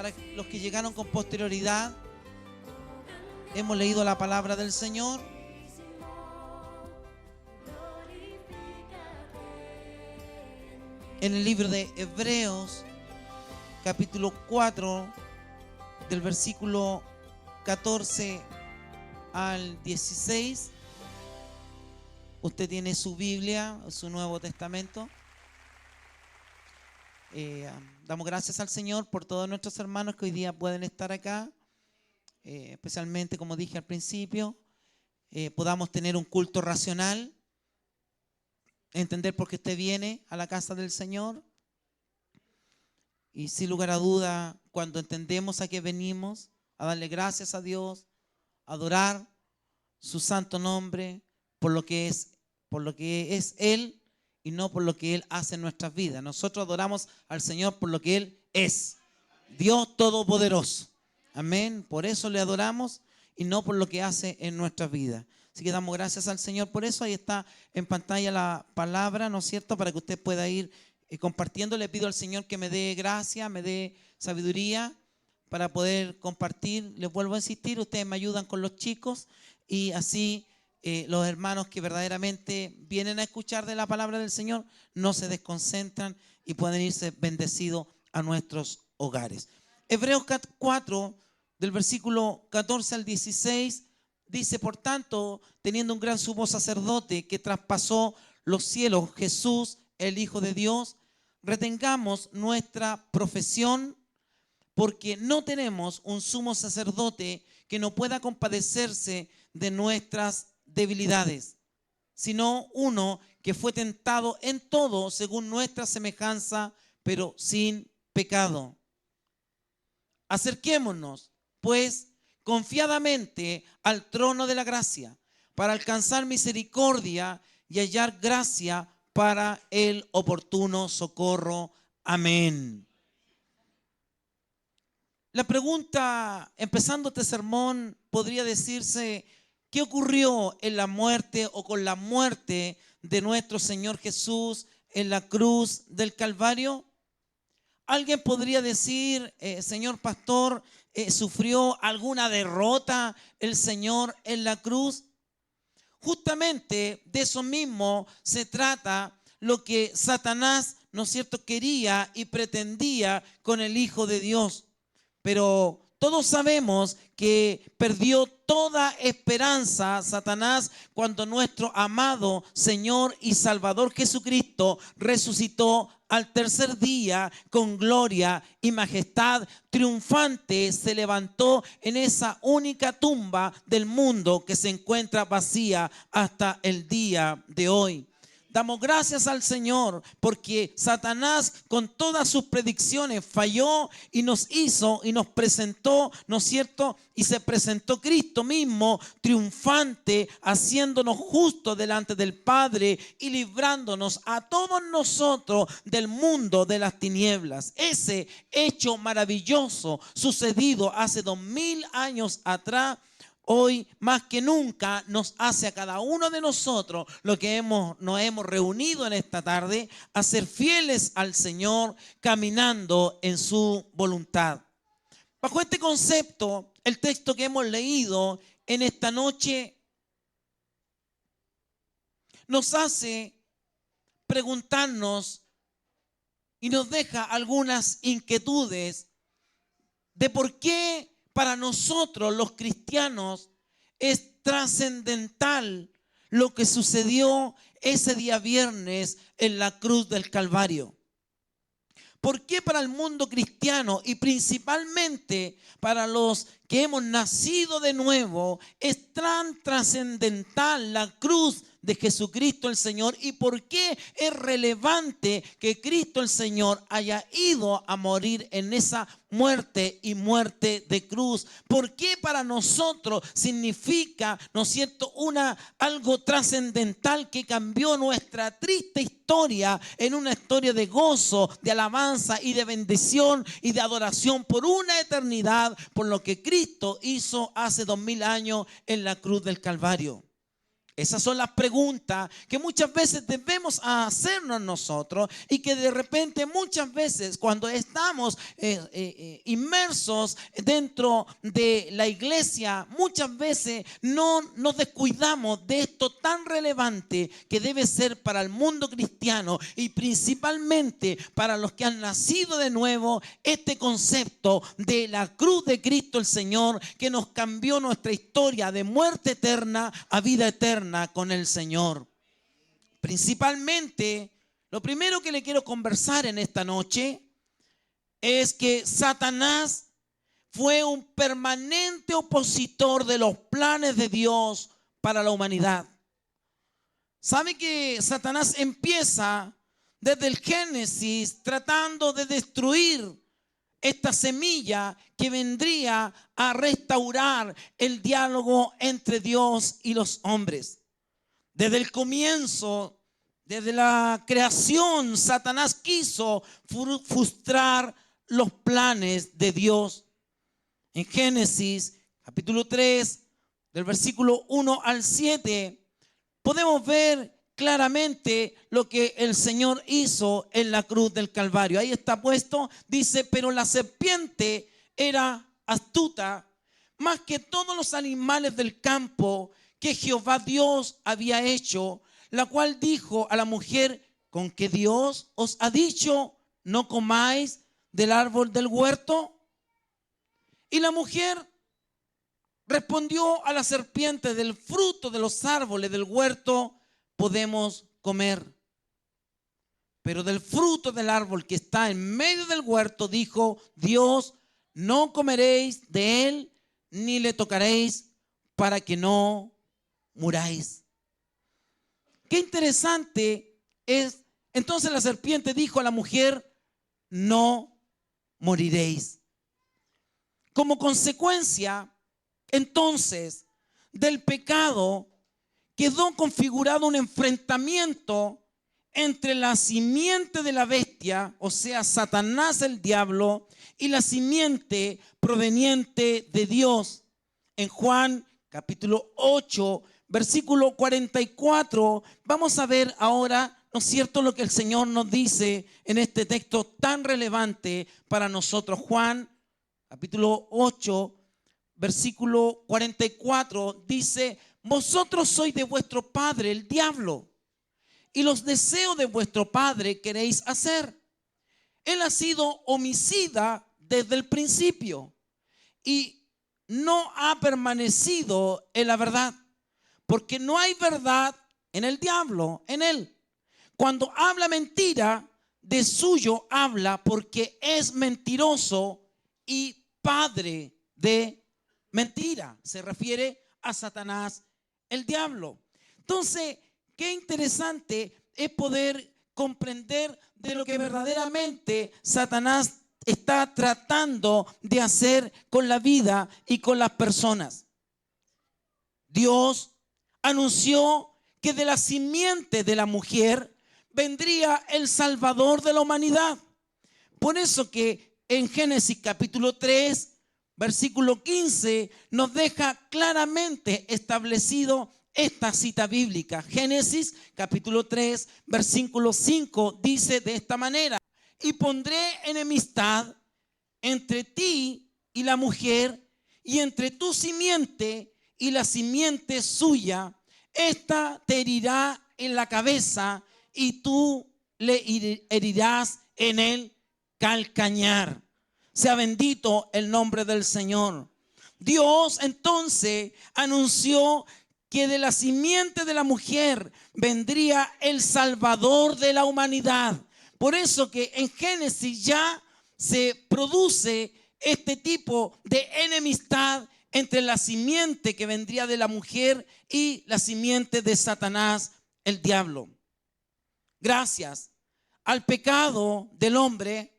Para los que llegaron con posterioridad, hemos leído la palabra del Señor. En el libro de Hebreos, capítulo 4, del versículo 14 al 16. Usted tiene su Biblia, su Nuevo Testamento. Damos gracias al Señor por todos nuestros hermanos que hoy día pueden estar acá. Especialmente, como dije al principio, podamos tener un culto racional, entender por qué usted viene a la casa del Señor. Y sin lugar a duda, cuando entendemos a qué venimos, a darle gracias a Dios, a adorar su santo nombre por lo que es Él y no por lo que Él hace en nuestras vidas. Nosotros adoramos al Señor por lo que Él es, Dios Todopoderoso. Amén. Por eso le adoramos y no por lo que hace en nuestras vidas. Así que damos gracias al Señor por eso. Ahí está en pantalla la palabra, ¿no es cierto? Para que usted pueda ir compartiendo. Le pido al Señor que me dé gracia, me dé sabiduría para poder compartir. Les vuelvo a insistir, ustedes me ayudan con los chicos y así los hermanos que verdaderamente vienen a escuchar de la palabra del Señor no se desconcentran y pueden irse bendecidos a nuestros hogares. Hebreos 4, del versículo 14 al 16, dice: por tanto, teniendo un gran sumo sacerdote que traspasó los cielos, Jesús, el Hijo de Dios, retengamos nuestra profesión, porque no tenemos un sumo sacerdote que no pueda compadecerse de nuestras debilidades, sino uno que fue tentado en todo según nuestra semejanza, pero sin pecado. Acerquémonos, pues, confiadamente al trono de la gracia, para alcanzar misericordia y hallar gracia para el oportuno socorro. Amén. La pregunta, empezando este sermón, podría decirse: ¿qué ocurrió en la muerte o con la muerte de nuestro Señor Jesús en la cruz del Calvario? Alguien podría decir: señor pastor, ¿sufrió alguna derrota el Señor en la cruz? Justamente de eso mismo se trata lo que Satanás, ¿no es cierto?, quería y pretendía con el Hijo de Dios. Pero todos sabemos que perdió toda esperanza Satanás cuando nuestro amado Señor y Salvador Jesucristo resucitó al tercer día con gloria y majestad triunfante. Se levantó en esa única tumba del mundo que se encuentra vacía hasta el día de hoy. Damos gracias al Señor porque Satanás con todas sus predicciones falló y nos hizo y nos presentó, ¿no es cierto? Y se presentó Cristo mismo triunfante, haciéndonos justos delante del Padre y librándonos a todos nosotros del mundo de las tinieblas. Ese hecho maravilloso sucedido hace 2000 años atrás, hoy más que nunca nos hace a cada uno de nosotros, lo que nos hemos reunido en esta tarde, a ser fieles al Señor, caminando en su voluntad. Bajo este concepto, el texto que hemos leído en esta noche nos hace preguntarnos y nos deja algunas inquietudes de por qué para nosotros los cristianos es trascendental lo que sucedió ese día viernes en la cruz del Calvario. ¿Por qué para el mundo cristiano y principalmente para los que hemos nacido de nuevo es tan trascendental la cruz de Jesucristo el Señor? ¿Y por qué es relevante que Cristo el Señor haya ido a morir en esa muerte y muerte de cruz? ¿Por qué para nosotros significa, ¿no es cierto?, algo trascendental que cambió nuestra triste historia en una historia de gozo, de alabanza y de bendición y de adoración por una eternidad, por lo que Cristo hizo hace 2000 años en la cruz del Calvario? Esas son las preguntas que muchas veces debemos hacernos nosotros y que de repente muchas veces cuando estamos inmersos dentro de la iglesia, muchas veces no nos descuidamos de esto tan relevante que debe ser para el mundo cristiano y principalmente para los que han nacido de nuevo, este concepto de la cruz de Cristo el Señor, que nos cambió nuestra historia de muerte eterna a vida eterna con el Señor. Principalmente, lo primero que le quiero conversar en esta noche es que Satanás fue un permanente opositor de los planes de Dios para la humanidad. ¿Sabe que Satanás empieza desde el Génesis tratando de destruir esta semilla que vendría a restaurar el diálogo entre Dios y los hombres? Desde el comienzo, desde la creación, Satanás quiso frustrar los planes de Dios. En Génesis, capítulo 3, del versículo 1 al 7, podemos ver claramente lo que el Señor hizo en la cruz del Calvario. Ahí está puesto, dice, pero la serpiente era astuta más que todos los animales del campo que Jehová Dios había hecho, la cual dijo a la mujer, ¿con qué Dios os ha dicho, no comáis del árbol del huerto? Y la mujer respondió a la serpiente, del fruto de los árboles del huerto podemos comer, pero del fruto del árbol que está en medio del huerto, dijo Dios, no comeréis de él, ni le tocaréis, para que no muráis. Qué interesante es. Entonces la serpiente dijo a la mujer, no moriréis. Como consecuencia, entonces, del pecado, quedó configurado un enfrentamiento entre la simiente de la bestia, o sea, Satanás el diablo, y la simiente proveniente de Dios. En Juan capítulo 8, versículo 44, vamos a ver ahora, ¿no es cierto?, lo que el Señor nos dice en este texto tan relevante para nosotros. Juan capítulo 8, versículo 44, dice, vosotros sois de vuestro padre el diablo, y los deseos de vuestro padre queréis hacer. Él ha sido homicida desde el principio y no ha permanecido en la verdad, porque no hay verdad en el diablo, en él. Cuando habla mentira, de suyo habla, porque es mentiroso y padre de mentira. Se refiere a Satanás, el diablo. Entonces, qué interesante es poder comprender de lo que verdaderamente Satanás está tratando de hacer con la vida y con las personas. Dios anunció que de la simiente de la mujer vendría el Salvador de la humanidad. Por eso que en Génesis capítulo 3, versículo 15, nos deja claramente establecido esta cita bíblica. Génesis capítulo 3, versículo 5 dice de esta manera, y pondré enemistad entre ti y la mujer, y entre tu simiente y la simiente suya. Esta te herirá en la cabeza y tú le herirás en el calcañar. Sea bendito el nombre del Señor. Dios entonces anunció que de la simiente de la mujer vendría el Salvador de la humanidad. Por eso que en Génesis ya se produce este tipo de enemistad entre la simiente que vendría de la mujer y la simiente de Satanás, el diablo. Gracias al pecado del hombre,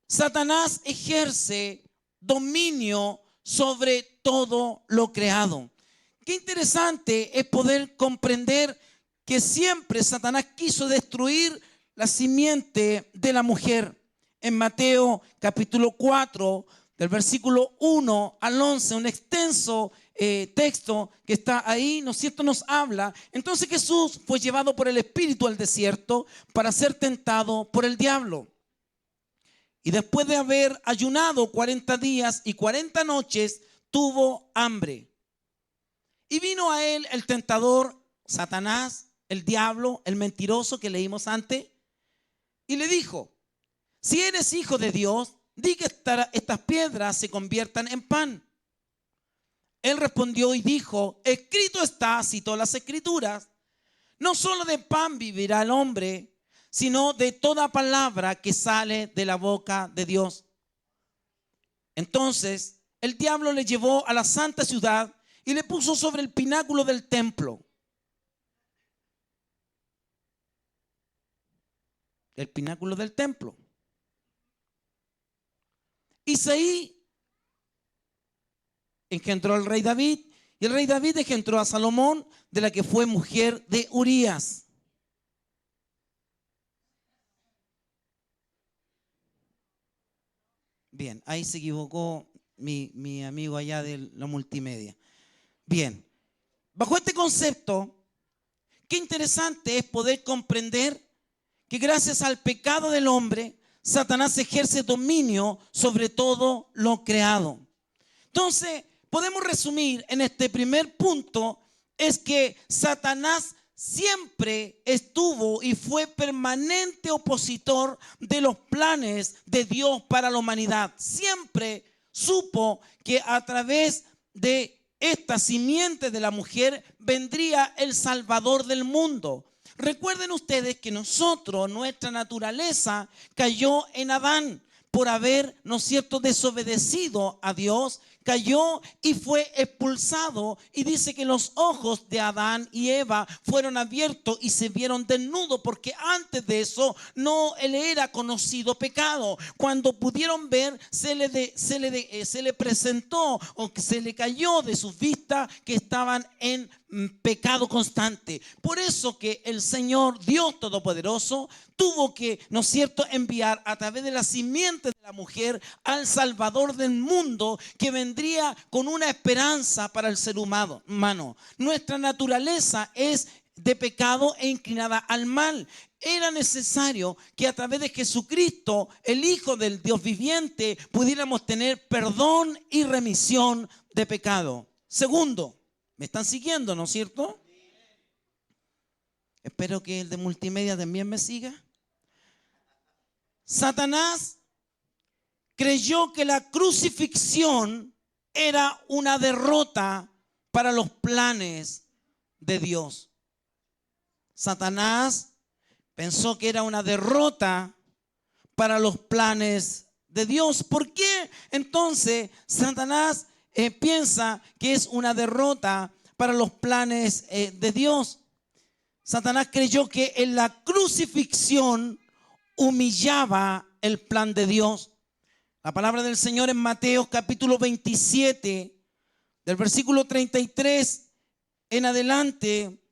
Satanás ejerce dominio sobre todo lo creado. Qué interesante es poder comprender que siempre Satanás quiso destruir la simiente de la mujer. En Mateo capítulo 4, del versículo 1 al 11, un extenso texto que está ahí, ¿no es cierto?, nos habla. Entonces Jesús fue llevado por el Espíritu al desierto para ser tentado por el diablo. Y después de haber ayunado 40 días y 40 noches, tuvo hambre. Y vino a él el tentador, Satanás, el diablo, el mentiroso que leímos antes, y le dijo: si eres hijo de Dios, di que estas piedras se conviertan en pan. Él respondió y dijo: escrito está, citó las escrituras, no solo de pan vivirá el hombre, sino de toda palabra que sale de la boca de Dios. Entonces el diablo le llevó a la santa ciudad y le puso sobre el pináculo del templo. El pináculo del templo. Isaí engendró al rey David, y el rey David engendró a Salomón, de la que fue mujer de Urías. Bien, ahí se equivocó mi amigo allá de la multimedia. Bien, bajo este concepto, qué interesante es poder comprender que gracias al pecado del hombre, Satanás ejerce dominio sobre todo lo creado. Entonces, podemos resumir en este primer punto, es que Satanás siempre estuvo y fue permanente opositor de los planes de Dios para la humanidad. Siempre supo que a través de esta simiente de la mujer vendría el Salvador del mundo. Recuerden ustedes que nuestra naturaleza cayó en Adán por haber, ¿no es cierto?, desobedecido a Dios. Cayó y fue expulsado, y dice que los ojos de Adán y Eva fueron abiertos y se vieron desnudos, porque antes de eso no le era conocido pecado. Cuando pudieron ver, se le presentó, o que se le cayó de sus vistas, que estaban en pecado constante. Por eso que el Señor Dios Todopoderoso tuvo que, ¿no es cierto?, enviar a través de la simiente de la mujer al Salvador del mundo, que vendría con una esperanza para el ser humano. Nuestra naturaleza es de pecado e inclinada al mal. Era necesario que a través de Jesucristo, el Hijo del Dios viviente, pudiéramos tener perdón y remisión de pecado. Segundo, ¿me están siguiendo, no es cierto? Espero que el de multimedia también me siga. Satanás creyó que la crucifixión era una derrota para los planes de Dios. Satanás pensó que era una derrota para los planes de Dios. ¿Por qué entonces Satanás piensa que es una derrota para los planes de Dios? Satanás creyó que en la crucifixión humillaba el plan de Dios. La palabra del Señor en Mateo capítulo 27, del versículo 33 en adelante,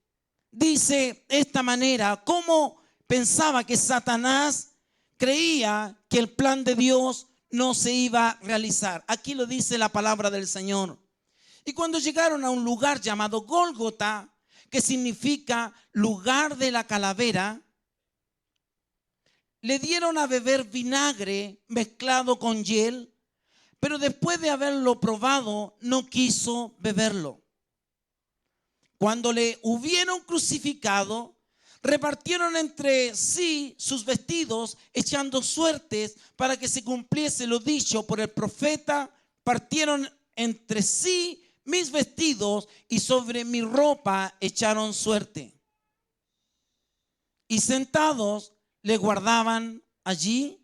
dice de esta manera: cómo pensaba que Satanás creía que el plan de Dios no se iba a realizar. Aquí lo dice la palabra del Señor. Y cuando llegaron a un lugar llamado Gólgota, que significa lugar de la calavera, le dieron a beber vinagre mezclado con hiel, pero después de haberlo probado, no quiso beberlo. Cuando le hubieron crucificado, repartieron entre sí sus vestidos, echando suertes para que se cumpliese lo dicho por el profeta. Partieron entre sí mis vestidos y sobre mi ropa echaron suerte. Y sentados le guardaban allí,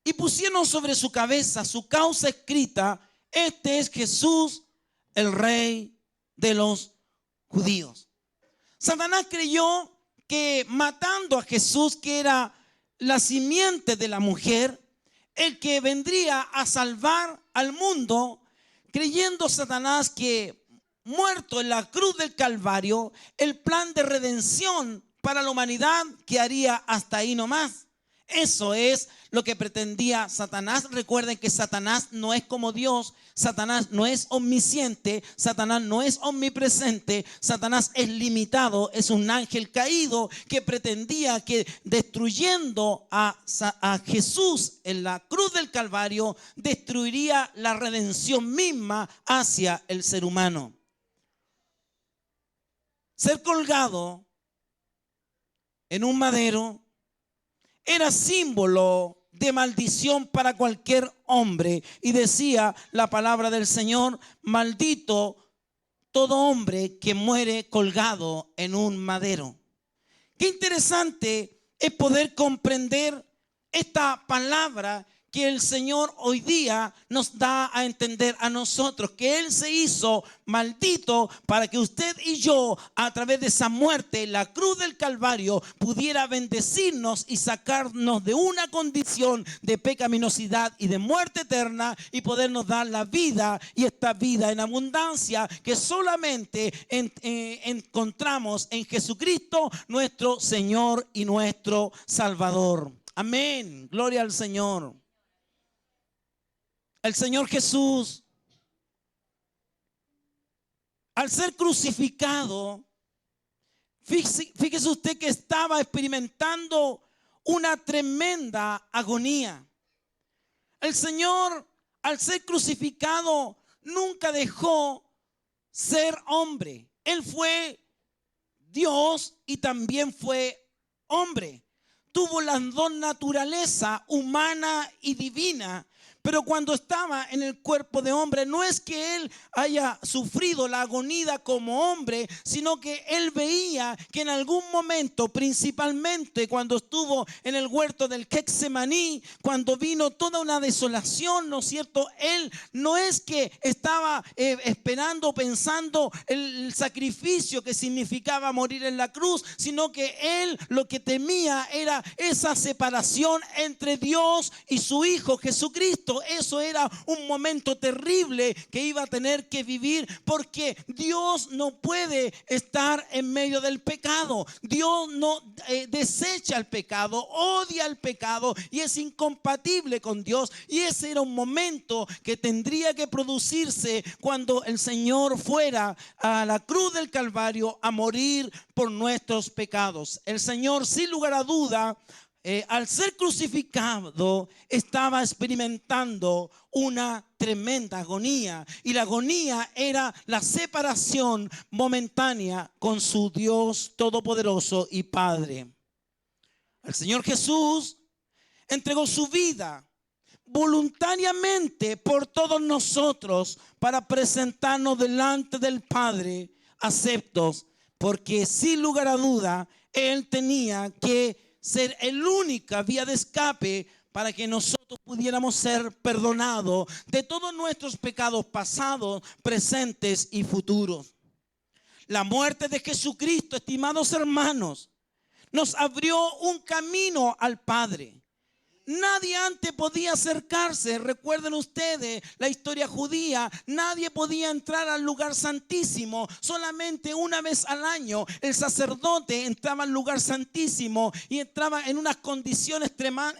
y pusieron sobre su cabeza su causa escrita: este es Jesús, el Rey de los judíos. Satanás creyó que matando a Jesús, que era la simiente de la mujer, el que vendría a salvar al mundo, creyendo Satanás que muerto en la cruz del Calvario, el plan de redención para la humanidad quedaría hasta ahí nomás. Eso es lo que pretendía Satanás. Recuerden que Satanás no es como Dios. Satanás no es omnisciente. Satanás no es omnipresente. Satanás es limitado. Es un ángel caído que pretendía que destruyendo a Jesús en la cruz del Calvario, destruiría la redención misma hacia el ser humano. Ser colgado en un madero era símbolo de maldición para cualquier hombre. Y decía la palabra del Señor: maldito todo hombre que muere colgado en un madero. Qué interesante es poder comprender esta palabra que el Señor hoy día nos da a entender a nosotros, que Él se hizo maldito para que usted y yo, a través de esa muerte, la cruz del Calvario, pudiera bendecirnos y sacarnos de una condición de pecaminosidad y de muerte eterna, y podernos dar la vida, y esta vida en abundancia que solamente encontramos en Jesucristo, nuestro Señor y nuestro Salvador. Amén, gloria al Señor. El Señor Jesús, al ser crucificado, fíjese usted que estaba experimentando una tremenda agonía. El Señor, al ser crucificado, nunca dejó ser hombre. Él fue Dios y también fue hombre. Tuvo las dos naturalezas, humana y divina. Pero cuando estaba en el cuerpo de hombre, no es que Él haya sufrido la agonía como hombre, sino que Él veía que en algún momento, principalmente cuando estuvo en el huerto del Getsemaní, cuando vino toda una desolación, ¿no es cierto? Él no es que estaba esperando, pensando el sacrificio que significaba morir en la cruz, sino que Él lo que temía era esa separación entre Dios y su Hijo Jesucristo. Eso era un momento terrible que iba a tener que vivir, porque Dios no puede estar en medio del pecado. Dios no desecha el pecado, odia el pecado y es incompatible con Dios. Y ese era un momento que tendría que producirse cuando el Señor fuera a la cruz del Calvario a morir por nuestros pecados. El Señor, sin lugar a duda, al ser crucificado, estaba experimentando una tremenda agonía, y la agonía era la separación momentánea con su Dios todopoderoso y Padre. El Señor Jesús entregó su vida voluntariamente por todos nosotros para presentarnos delante del Padre aceptos, porque sin lugar a duda Él tenía que ser el única vía de escape para que nosotros pudiéramos ser perdonados de todos nuestros pecados pasados, presentes y futuros. La muerte de Jesucristo, estimados hermanos, nos abrió un camino al Padre. Nadie antes podía acercarse. Recuerden ustedes la historia judía. Nadie podía entrar al lugar santísimo. Solamente una vez al año el sacerdote entraba al lugar santísimo, y entraba en unas condiciones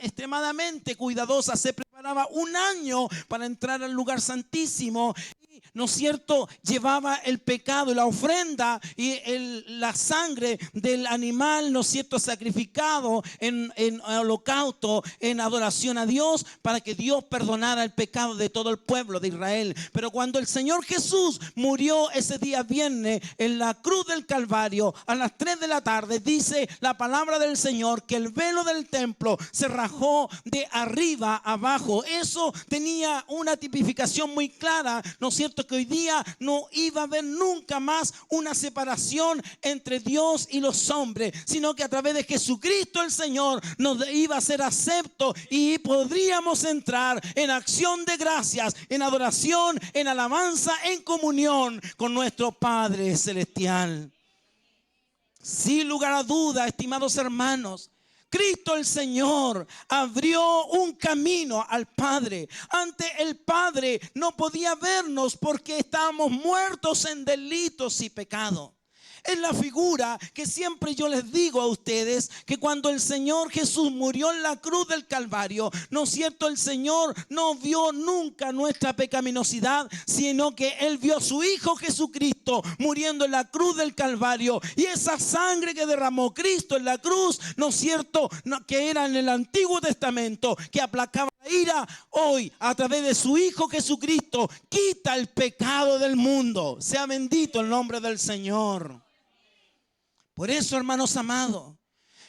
extremadamente cuidadosas. Se preparaba un año para entrar al lugar santísimo. ¿No es cierto? Llevaba el pecado y la ofrenda y la sangre del animal, ¿no es cierto?, sacrificado en holocausto, en adoración a Dios, para que Dios perdonara el pecado de todo el pueblo de Israel. Pero cuando el Señor Jesús murió ese día viernes en la cruz del Calvario a las 3 de la tarde, dice la palabra del Señor que el velo del templo se rajó de arriba abajo. Eso tenía una tipificación muy clara, ¿no es cierto?, que hoy día no iba a haber nunca más una separación entre Dios y los hombres, sino que a través de Jesucristo el Señor nos iba a ser acepto, y podríamos entrar en acción de gracias, en adoración, en alabanza, en comunión con nuestro Padre Celestial. Sin lugar a duda, estimados hermanos, Cristo el Señor abrió un camino al Padre. Ante el Padre no podía vernos porque estábamos muertos en delitos y pecado. Es la figura que siempre yo les digo a ustedes, que cuando el Señor Jesús murió en la cruz del Calvario, ¿no es cierto? El Señor no vio nunca nuestra pecaminosidad, sino que Él vio a su Hijo Jesucristo muriendo en la cruz del Calvario. Y esa sangre que derramó Cristo en la cruz, ¿no es cierto? Que era en el Antiguo Testamento, que aplacaba la ira, hoy a través de su Hijo Jesucristo quita el pecado del mundo. Sea bendito el nombre del Señor. Por eso, hermanos amados,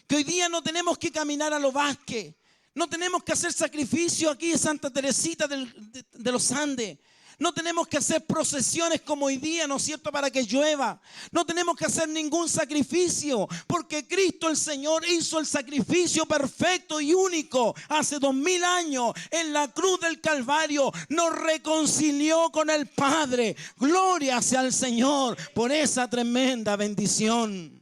que hoy día no tenemos que caminar a lo Vázquez, no tenemos que hacer sacrificio aquí en Santa Teresita de los Andes. No tenemos que hacer procesiones como hoy día, ¿no es cierto?, para que llueva. No tenemos que hacer ningún sacrificio, porque Cristo el Señor hizo el sacrificio perfecto y único hace 2000 años en la cruz del Calvario. Nos reconcilió con el Padre. Gloria sea al Señor por esa tremenda bendición.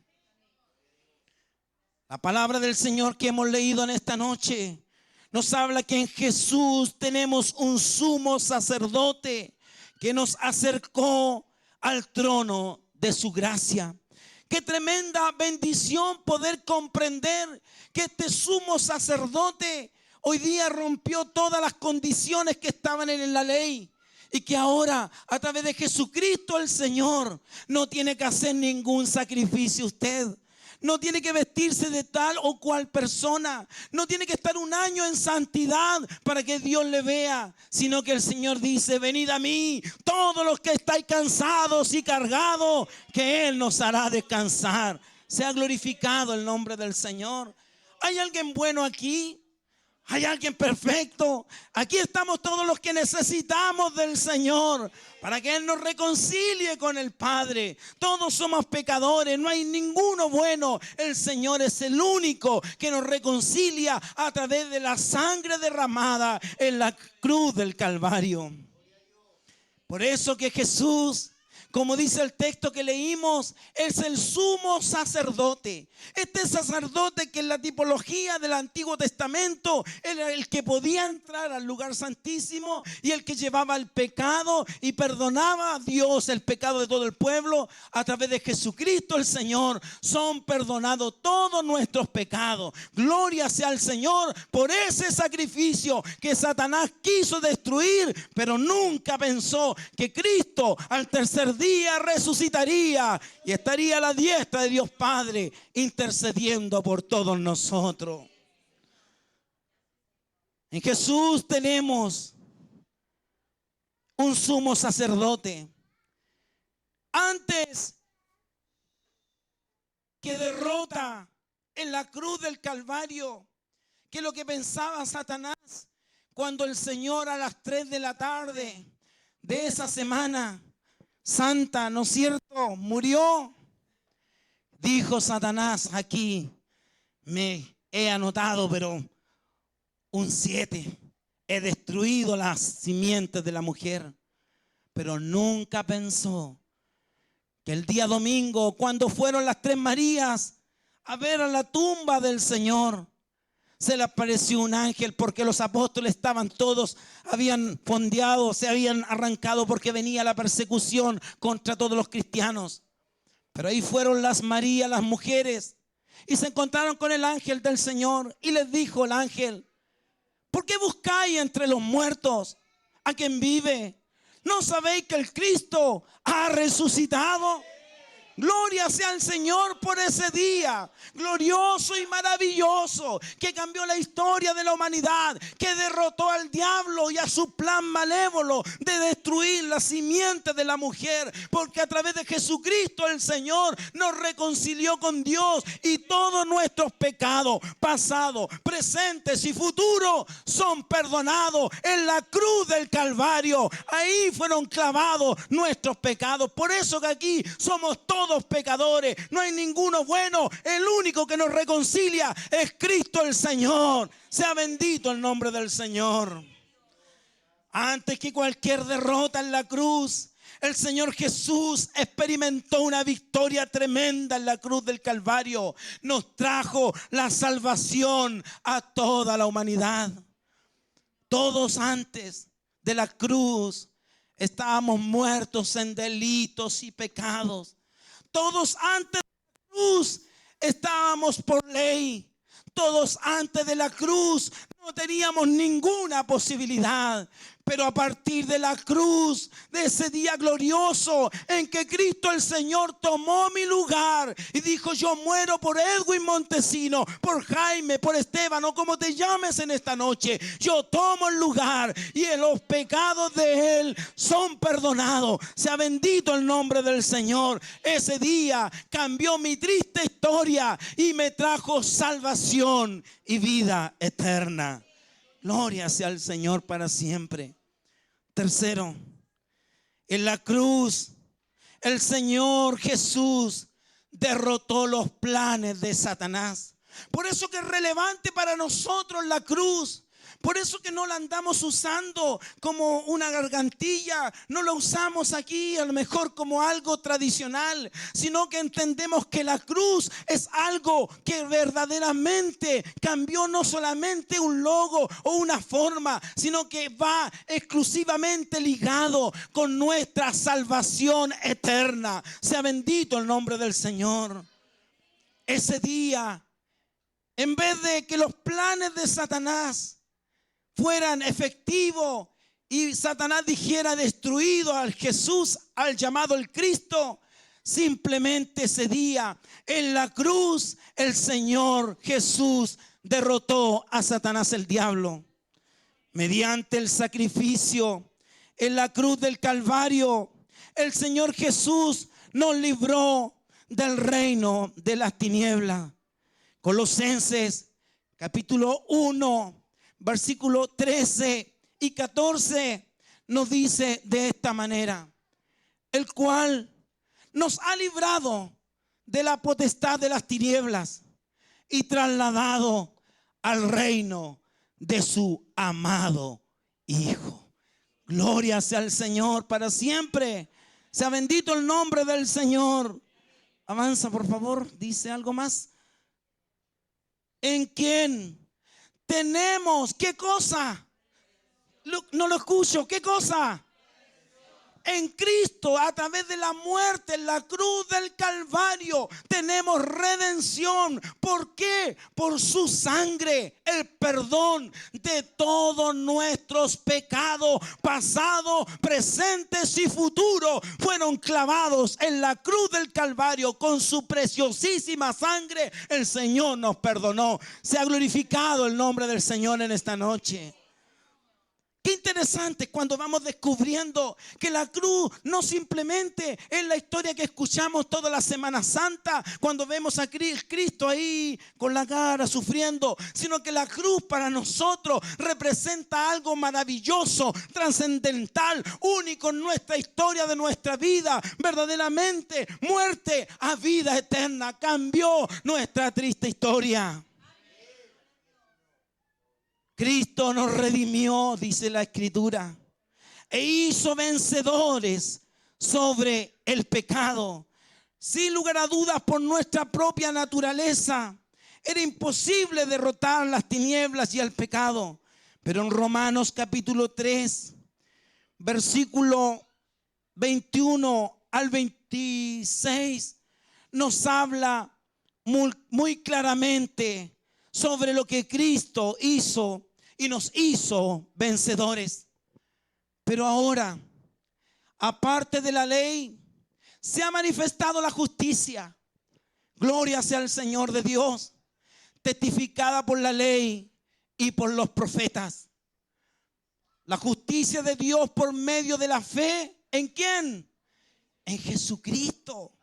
La palabra del Señor que hemos leído en esta noche nos habla que en Jesús tenemos un sumo sacerdote que nos acercó al trono de su gracia. Qué tremenda bendición poder comprender que este sumo sacerdote hoy día rompió todas las condiciones que estaban en la ley. Y que ahora, a través de Jesucristo el Señor, no tiene que hacer ningún sacrificio usted. No tiene que vestirse de tal o cual persona. No tiene que estar un año en santidad para que Dios le vea. Sino que el Señor dice: venid a mí, todos los que estáis cansados y cargados, que Él nos hará descansar. Sea glorificado el nombre del Señor. ¿Hay alguien bueno aquí? ¿Hay alguien perfecto? Aquí estamos todos los que necesitamos del Señor para que Él nos reconcilie con el Padre. Todos somos pecadores, no hay ninguno bueno. El Señor es el único que nos reconcilia a través de la sangre derramada en la cruz del Calvario. Por eso que Jesús, como dice el texto que leímos, es el sumo sacerdote. Este sacerdote que en la tipología del Antiguo Testamento era el que podía entrar al lugar santísimo y el que llevaba el pecado y perdonaba a Dios el pecado de todo el pueblo. A través de Jesucristo el Señor son perdonados todos nuestros pecados. Gloria sea al Señor por ese sacrificio que Satanás quiso destruir, pero nunca pensó que Cristo al tercer día resucitaría y estaría a la diestra de Dios Padre intercediendo por todos nosotros. En Jesús tenemos un sumo sacerdote. Antes que derrota en la cruz del Calvario, que lo que pensaba Satanás cuando el Señor a las 3 de la tarde de esa semana santa, ¿no es cierto?, murió. Dijo Satanás: aquí me he anotado, pero un 7. He destruido las simientes de la mujer. Pero nunca pensó que el día domingo, cuando fueron las 3 Marías a ver a la tumba del Señor, se le apareció un ángel, porque los apóstoles estaban todos, habían fondeado, se habían arrancado porque venía la persecución contra todos los cristianos. Pero ahí fueron las Marías, las mujeres, y se encontraron con el ángel del Señor. Y les dijo el ángel: ¿por qué buscáis entre los muertos a quien vive? ¿No sabéis que el Cristo ha resucitado? Gloria sea al Señor por ese día glorioso y maravilloso que cambió la historia de la humanidad, que derrotó al diablo y a su plan malévolo de destruir la simiente de la mujer, porque a través de Jesucristo el Señor nos reconcilió con Dios y todos nuestros pecados, pasados, presentes y futuros, son perdonados en la cruz del Calvario. Ahí fueron clavados nuestros pecados. Por eso que aquí somos todos pecadores, no hay ninguno bueno. El único que nos reconcilia es Cristo el Señor. Sea bendito el nombre del Señor. Antes que cualquier derrota en la cruz, el Señor Jesús experimentó una victoria tremenda en la cruz del Calvario. Nos trajo la salvación a toda la humanidad. Todos antes de la cruz estábamos muertos en delitos y pecados. Todos antes de la cruz estábamos por ley. Todos antes de la cruz no teníamos ninguna posibilidad. Pero a partir de la cruz, de ese día glorioso en que Cristo el Señor tomó mi lugar y dijo: yo muero por Edwin Montesino, por Jaime, por Esteban, o como te llames en esta noche. Yo tomo el lugar y los pecados de él son perdonados. Sea bendito el nombre del Señor. Ese día cambió mi triste historia y me trajo salvación y vida eterna. Gloria sea al Señor para siempre. Tercero, en la cruz el Señor Jesús derrotó los planes de Satanás. Por eso que es relevante para nosotros la cruz. Por eso que no la andamos usando como una gargantilla, no la usamos aquí a lo mejor como algo tradicional, sino que entendemos que la cruz es algo que verdaderamente cambió no solamente un logo o una forma, sino que va exclusivamente ligado con nuestra salvación eterna. Sea bendito el nombre del Señor. Ese día, en vez de que los planes de Satanás fueran efectivos y Satanás dijera destruido al Jesús, al llamado el Cristo, simplemente ese día en la cruz el Señor Jesús derrotó a Satanás, el diablo, mediante el sacrificio en la cruz del Calvario. El Señor Jesús nos libró del reino de las tinieblas. Colosenses capítulo 1 versículo 13 y 14 nos dice de esta manera: el cual nos ha librado de la potestad de las tinieblas y trasladado al reino de su amado Hijo. Gloria sea al Señor para siempre. Sea bendito el nombre del Señor. Avanza, por favor. Dice algo más. En quien tenemos, ¿qué cosa? No lo escucho, ¿qué cosa? En Cristo, a través de la muerte en la cruz del Calvario, tenemos redención. ¿Por qué? Por su sangre, el perdón de todos nuestros pecados, pasados, presentes y futuros, fueron clavados en la cruz del Calvario. Con su preciosísima sangre, el Señor nos perdonó. Sea glorificado el nombre del Señor en esta noche. Qué interesante cuando vamos descubriendo que la cruz no simplemente es la historia que escuchamos toda la Semana Santa, cuando vemos a Cristo ahí con la cara sufriendo, sino que la cruz para nosotros representa algo maravilloso, trascendental, único en nuestra historia de nuestra vida. Verdaderamente, muerte a vida eterna, cambió nuestra triste historia. Cristo nos redimió, dice la Escritura, e hizo vencedores sobre el pecado. Sin lugar a dudas, por nuestra propia naturaleza, era imposible derrotar las tinieblas y el pecado. Pero en Romanos capítulo 3, versículo 21 al 26, nos habla muy claramente sobre lo que Cristo hizo y nos hizo vencedores. Pero ahora, aparte de la ley, se ha manifestado la justicia. Gloria sea al Señor de Dios, testificada por la ley y por los profetas. La justicia de Dios por medio de la fe. ¿En quién? En Jesucristo.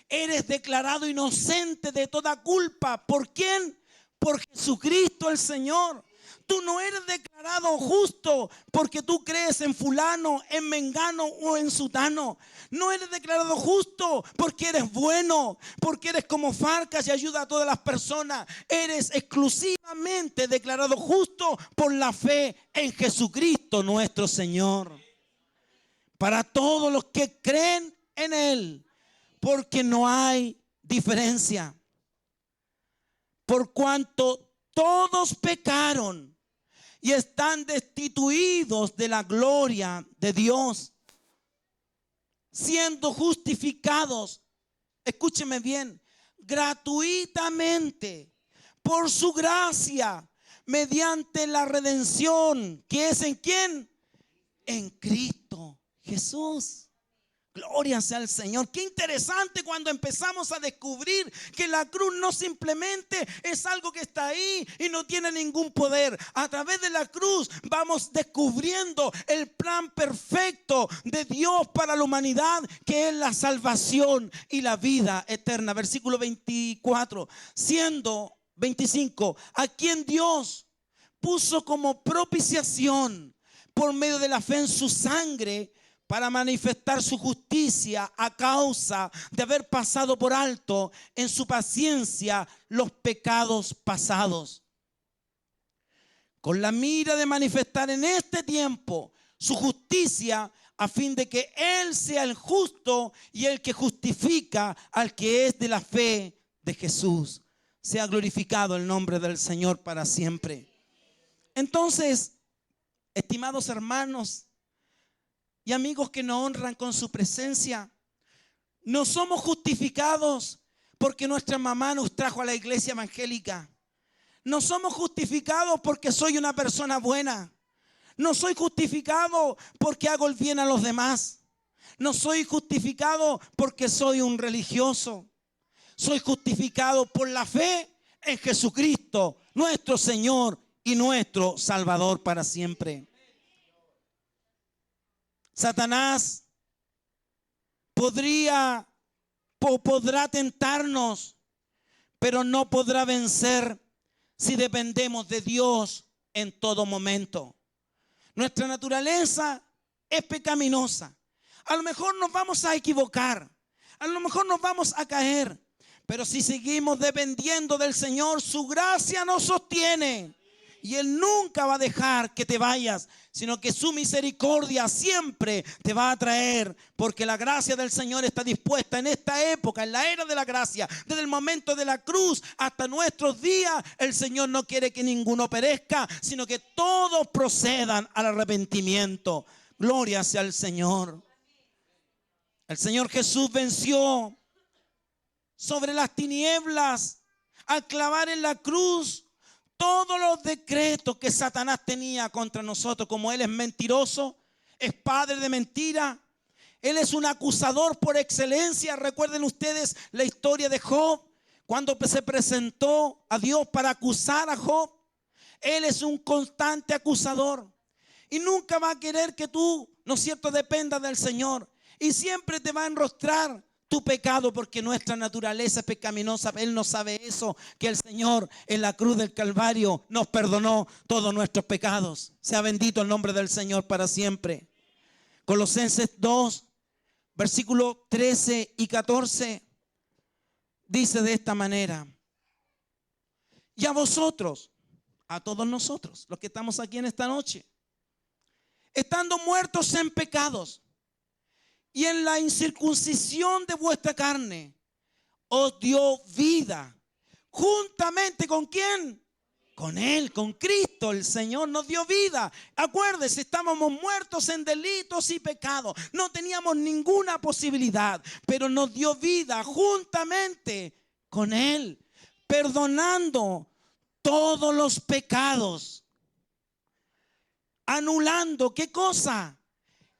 Eres declarado inocente de toda culpa. ¿Por quién? Por Jesucristo el Señor. Tú no eres declarado justo porque tú crees en fulano, en mengano o en sutano. No eres declarado justo porque eres bueno, porque eres como Farcas y ayuda a todas las personas. Eres exclusivamente declarado justo por la fe en Jesucristo nuestro Señor. Para todos los que creen en Él, porque no hay diferencia. Por cuanto todos pecaron y están destituidos de la gloria de Dios, siendo justificados escúcheme bien, gratuitamente, por su gracia, mediante la redención, que es ¿en quién? En Cristo Jesús. Gloria sea al Señor. Qué interesante cuando empezamos a descubrir que la cruz no simplemente es algo que está ahí y no tiene ningún poder. A través de la cruz vamos descubriendo el plan perfecto de Dios para la humanidad, que es la salvación y la vida eterna. Versículo 24, siendo 25, a quien Dios puso como propiciación por medio de la fe en su sangre, para manifestar su justicia a causa de haber pasado por alto en su paciencia los pecados pasados, con la mira de manifestar en este tiempo su justicia, a fin de que Él sea el justo y el que justifica al que es de la fe de Jesús. Sea glorificado el nombre del Señor para siempre. Entonces, estimados hermanos y amigos que nos honran con su presencia, no somos justificados porque nuestra mamá nos trajo a la iglesia evangélica. No somos justificados porque soy una persona buena. No soy justificado porque hago el bien a los demás. No soy justificado porque soy un religioso. Soy justificado por la fe en Jesucristo, nuestro Señor y nuestro Salvador para siempre. Satanás podrá tentarnos, pero no podrá vencer si dependemos de Dios en todo momento. Nuestra naturaleza es pecaminosa. A lo mejor nos vamos a equivocar, a lo mejor nos vamos a caer, pero si seguimos dependiendo del Señor, su gracia nos sostiene. Y Él nunca va a dejar que te vayas, sino que su misericordia siempre te va a traer, porque la gracia del Señor está dispuesta en esta época, en la era de la gracia, desde el momento de la cruz hasta nuestros días. El Señor no quiere que ninguno perezca, sino que todos procedan al arrepentimiento. Gloria sea al Señor. El Señor Jesús venció sobre las tinieblas al clavar en la cruz todos los decretos que Satanás tenía contra nosotros. Como Él es mentiroso, es padre de mentira, Él es un acusador por excelencia. Recuerden ustedes la historia de Job, cuando se presentó a Dios para acusar a Job. Él es un constante acusador y nunca va a querer que tú, ¿no es cierto?, dependas del Señor, y siempre te va a enrostrar tu pecado, porque nuestra naturaleza es pecaminosa. Él no sabe eso, que el Señor en la cruz del Calvario nos perdonó todos nuestros pecados. Sea bendito el nombre del Señor para siempre. Colosenses 2, versículos 13 y 14, dice de esta manera: y a vosotros, a todos nosotros, los que estamos aquí en esta noche, estando muertos en pecados y en la incircuncisión de vuestra carne, os dio vida. ¿Juntamente con quién? Con Él, con Cristo. El Señor nos dio vida. Acuérdese, estábamos muertos en delitos y pecados. No teníamos ninguna posibilidad, pero nos dio vida juntamente con Él, perdonando todos los pecados, anulando, ¿qué cosa?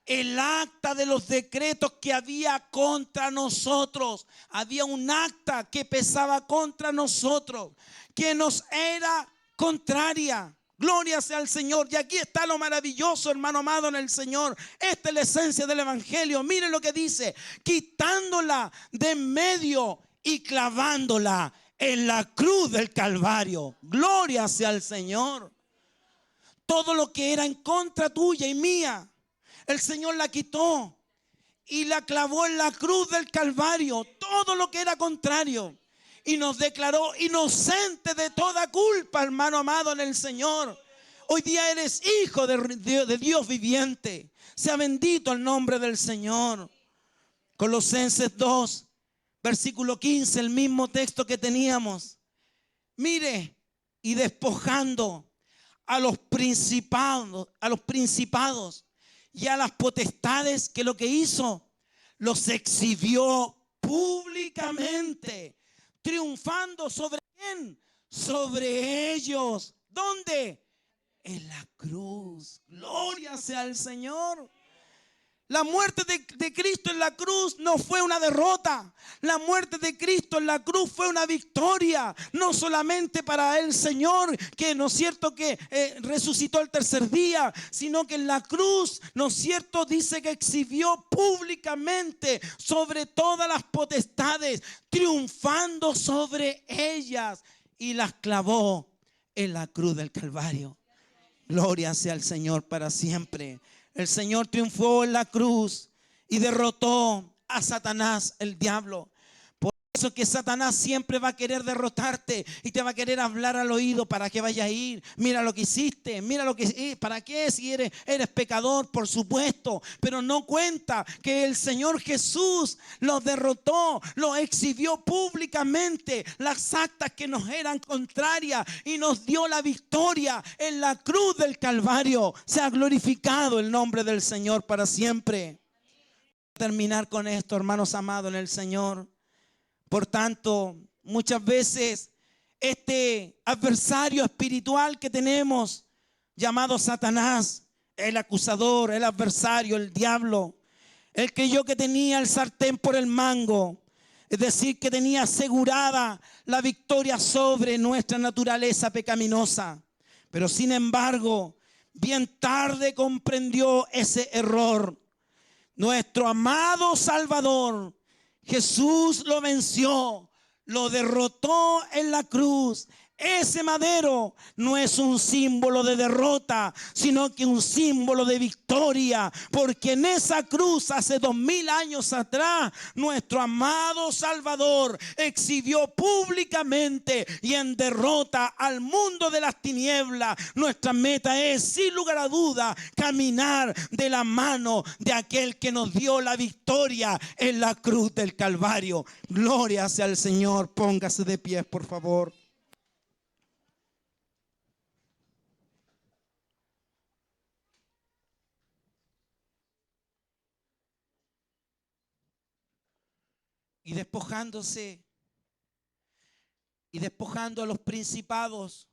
El acta de los decretos que había contra nosotros. Había un acta que pesaba contra nosotros, que nos era contraria. Gloria sea al Señor. Y aquí está lo maravilloso, hermano amado en el Señor. Esta es la esencia del Evangelio. Miren lo que dice: quitándola de en medio y clavándola en la cruz del Calvario. Gloria sea al Señor. Todo lo que era en contra tuya y mía, el Señor la quitó y la clavó en la cruz del Calvario. Todo lo que era contrario. Y nos declaró inocentes de toda culpa, hermano amado en el Señor. Hoy día eres hijo de Dios viviente. Sea bendito el nombre del Señor. Colosenses 2, versículo 15, el mismo texto que teníamos. Mire, y despojando a los principados y a las potestades, que lo que hizo, los exhibió públicamente, triunfando ¿sobre quién? Sobre ellos. ¿Dónde? En la cruz. Gloria sea al Señor. La muerte de Cristo en la cruz no fue una derrota. La muerte de Cristo en la cruz fue una victoria. No solamente para el Señor, que no es cierto que resucitó el tercer día, sino que en la cruz, no es cierto, dice que exhibió públicamente sobre todas las potestades, triunfando sobre ellas, y las clavó en la cruz del Calvario. Gloria sea al Señor para siempre. El Señor triunfó en la cruz y derrotó a Satanás, el diablo. Por eso que Satanás siempre va a querer derrotarte y te va a querer hablar al oído para que vaya a ir. Mira lo que hiciste, mira lo que, ¿para qué? Si eres pecador, por supuesto. Pero no cuenta que el Señor Jesús lo derrotó, lo exhibió públicamente, las actas que nos eran contrarias, y nos dio la victoria en la cruz del Calvario. Se ha glorificado el nombre del Señor para siempre. Terminar con esto, hermanos amados en el Señor. Por tanto, muchas veces este adversario espiritual que tenemos, llamado Satanás, el acusador, el adversario, el diablo, él creyó que tenía el sartén por el mango, es decir, que tenía asegurada la victoria sobre nuestra naturaleza pecaminosa. Pero sin embargo, bien tarde comprendió ese error. Nuestro amado Salvador Jesús lo venció, lo derrotó en la cruz. Ese madero no es un símbolo de derrota, sino que un símbolo de victoria, porque en esa cruz hace 2000 años atrás nuestro amado Salvador exhibió públicamente y en derrota al mundo de las tinieblas. Nuestra meta es, sin lugar a duda, caminar de la mano de aquel que nos dio la victoria en la cruz del Calvario. Gloria sea al Señor. Póngase de pie, por favor. Y despojándose y despojando a los principados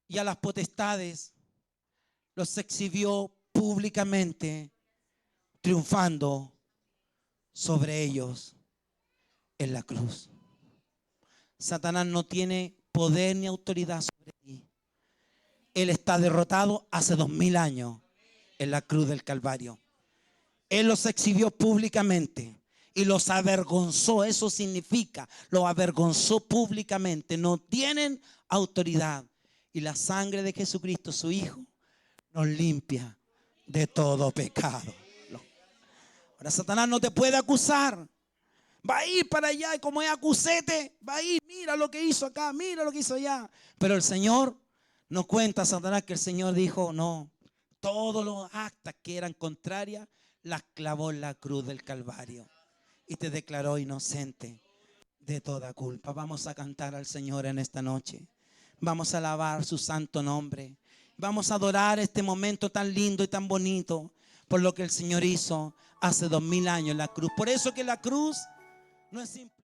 y a las potestades, los exhibió públicamente, triunfando sobre ellos en la cruz. Satanás no tiene poder ni autoridad sobre ti. Él está derrotado hace 2000 años en la cruz del Calvario. Él los exhibió públicamente y los avergonzó. Eso significa, los avergonzó públicamente. No tienen autoridad. Y la sangre de Jesucristo, su Hijo, nos limpia de todo pecado. Ahora Satanás no te puede acusar. Va a ir para allá y como es acusete, va a ir, mira lo que hizo acá, mira lo que hizo allá. Pero el Señor no cuenta a Satanás que el Señor dijo, no, todos los actas que eran contrarias las clavó en la cruz del Calvario y te declaró inocente de toda culpa. Vamos a cantar al Señor en esta noche. Vamos a alabar su santo nombre. Vamos a adorar este momento tan lindo y tan bonito por lo que el Señor hizo hace 2000 años en la cruz. Por eso que la cruz no es simple.